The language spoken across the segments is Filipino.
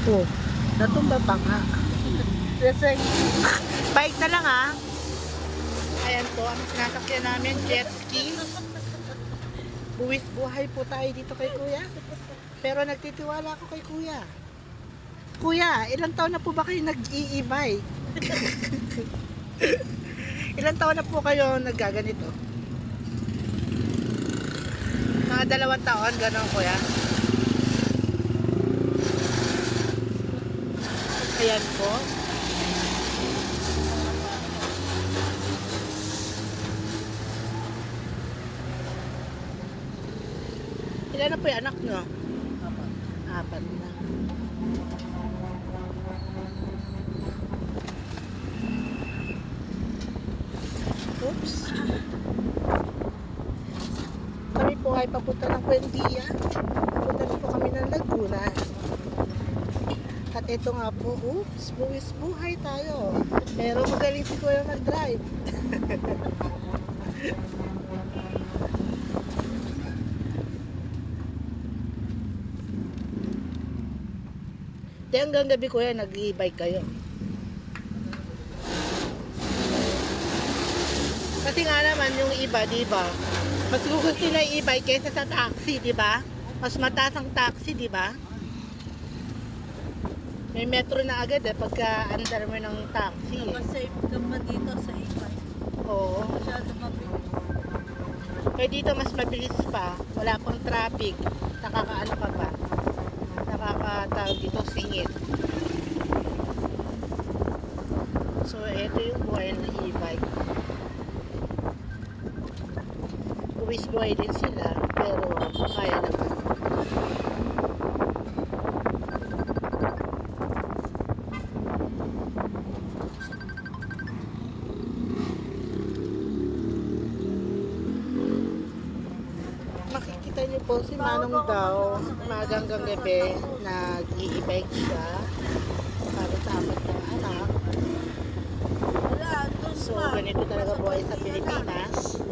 Oh, natumba pa nga. Lasing. Bike na lang ah. Ayan po, ang sinasakyan namin, jet ski. Buwis buhay po tayo dito kay Kuya. Pero nagtitiwala ako kay Kuya. Kuya, ilang taon na po ba kayo nag-i-e-bike? Ilang taon na po kayo naggaganito? Mga 2 taon, gano'n Kuya. Ayan po. Ilan na po yung anak nyo? 4 na. Oops. Kami po ay papunta ng Buendia. Papunta na po kami ng Laguna. At ito nga po, oops, buwis buhay tayo. Pero magaling si Kuya mag-drive. Di hanggang gabi Kuya, nag-e-bike kayo. Kasi nga naman yung iba, di ba? Mas gusto nila i-bike kaysa sa taxi, di ba? Mas mataas ang taxi, di ba? May metro na agad pagka under mo ng taxi. Mas safe ka pa dito sa e-bike. Oo. Masyado mabilis. Kaya dito mas mabilis pa. Wala pang traffic. Nakakaano ka pa. Nakakatawag dito singit. So, ito yung buhay ng e-bike. Buwis buhay din sila. Pero, kaya naman. Makikita niyo po si Manong daw magang gabi nag-i-bike siya para sa 4 na anak. Wala, doon So pa. ganito talaga buhay sa Pilipinas.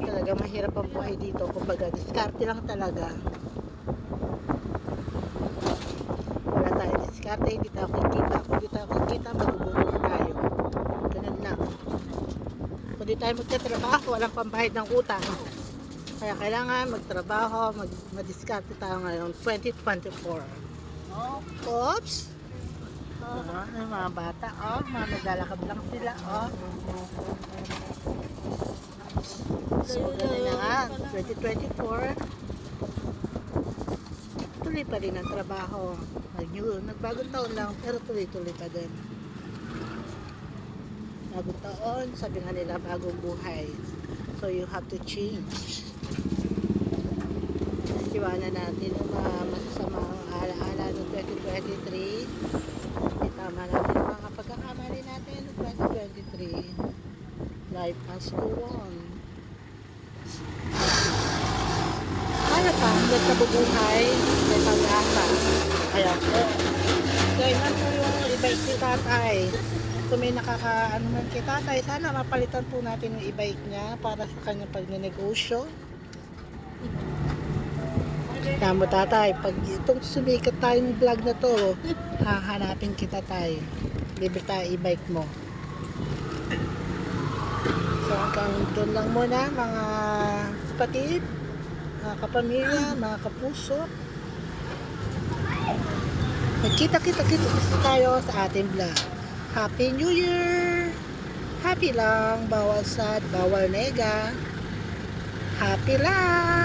Talagang mahirap ang buhay dito. Kumbaga diskarte lang talaga. Wala tayong diskarte, hindi tayo kikita. Kung di tayo kikita, magugutom tayo. Ganun lang. Kung di tayo magtatrabaho, walang pambahid ng utang. Kaya kailangan magtrabaho, madiskarte tayo ngayon, 2024. Oops! Yung mga bata, mga naglalakad lang sila, So, ganun na nga, 2024. Tuloy pa rin ang trabaho. Nagbagong taon lang, pero tuloy-tuloy pa din. Bagong taon, sabi nga nila bagong buhay. So you have to change. Iwanan natin yung mga masasamang alaala ng 2023. Itama natin yung mga pagkakamali natin ng 2023. Life has to go on. Kaya pa, hanggang sa bubuhay, may pag-asa. Ayan po. Gaya man po yung e-bike si tatay. Kung may nakakaano man kay tatay, sana mapalitan po natin yung e-bike niya para sa kanyang pagnenegosyo. Tama tatay, pag itong sumikat tayong vlog na to, hahanapin kita tayo. Libre tayo e-bike mo. So hanggang doon lang muna mga kapatid, mga kapamilya, mga kapuso. Magkita-kita tayo sa ating vlog. Happy New Year! Happy lang, bawal sad, bawal nega. Happy lang!